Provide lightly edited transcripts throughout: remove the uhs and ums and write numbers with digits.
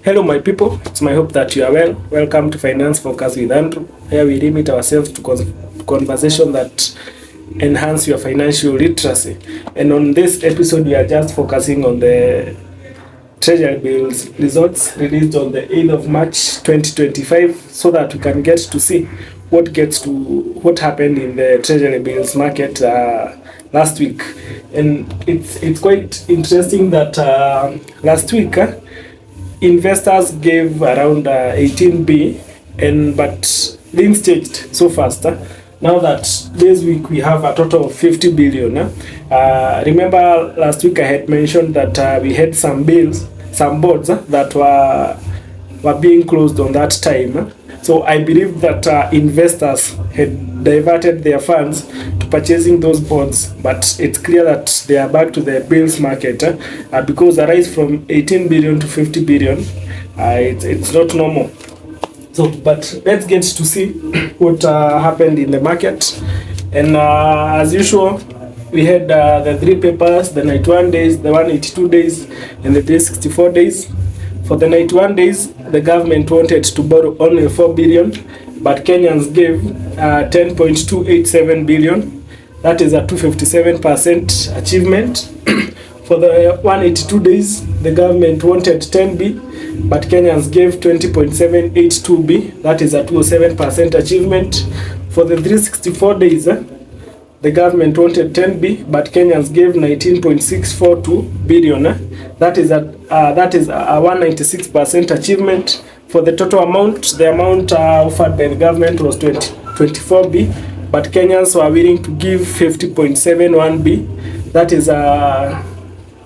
Hello, my people. It's my hope that you are well. Welcome to Finance Focus with Andrew. Here we limit ourselves to conversation that enhance your financial literacy. And on this episode, we are just focusing on the Treasury bills results released on the 8th of March 2025, so that we can get to see what happened in the Treasury bills market last week. And it's quite interesting that last week investors gave around 18B, but things changed so fast. Now that this week we have a total of 50 billion. Remember last week I had mentioned that we had some boards that were being closed on that time. So I believe that investors had diverted their funds to purchasing those bonds, but it's clear that they are back to the bills market because a rise from 18 billion to 50 billion, it's not normal. So, but let's get to see what happened in the market. And as usual, we had the three papers: the 91 days, the 182 days, and the 364 days. For the 91 days, the government wanted to borrow only 4 billion, but Kenyans gave 10.287 billion. That is a 257% achievement. For the 182 days, the government wanted 10B, but Kenyans gave 20.782B. That is a 207% achievement. For the 364 days, the government wanted 10B, but Kenyans gave 19.642 billion. That is a 196% achievement. For the total amount, the amount offered by the government was 24B, but Kenyans were willing to give 50.71B. That is a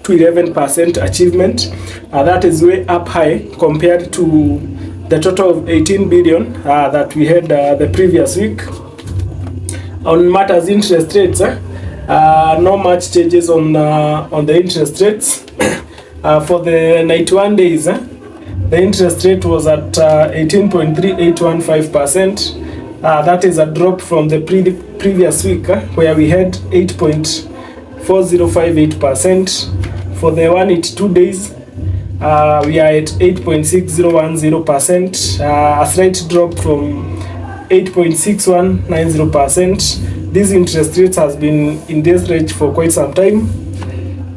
211% achievement. That is way up high compared to the total of 18 billion that we had the previous week. On matters interest rates, no much changes on the interest rates. For the 91 days, the interest rate was at 18.3815%. That is a drop from the previous week where we had 8.4058%. For the 182 days, we are at 8.6010%, a slight drop from 8.6190%. This interest rate has been in this range for quite some time.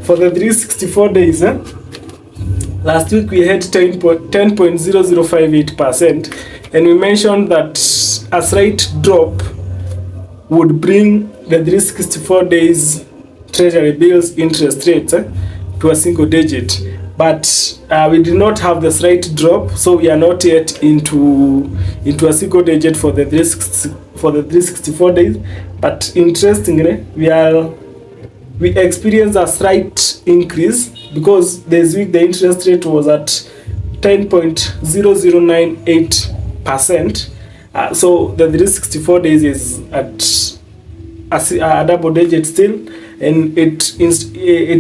For the 364 days, last week we had 10.0058%, and we mentioned that a slight drop would bring the 364 days Treasury bills interest rate to a single digit. But we did not have the slight drop, so we are not yet into a single digit for the 364 days. But interestingly, we experienced a slight increase, because this week the interest rate was at 10.0098%. So the 364 days is at a double digit still, and it's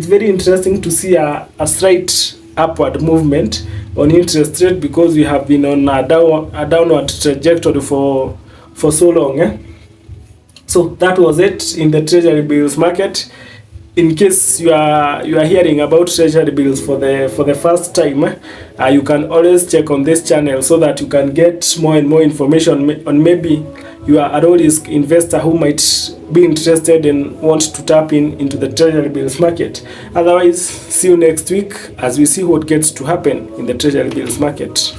very interesting to see a slight upward movement on interest rate, because we have been on a downward trajectory for so long. So that was it in the Treasury bills market. In case you are hearing about Treasury bills for the first time, you can always check on this channel so that you can get more and more information on maybe you are a low risk investor who might be interested and want to tap into the Treasury bills market. Otherwise, see you next week as we see what gets to happen in the Treasury bills market.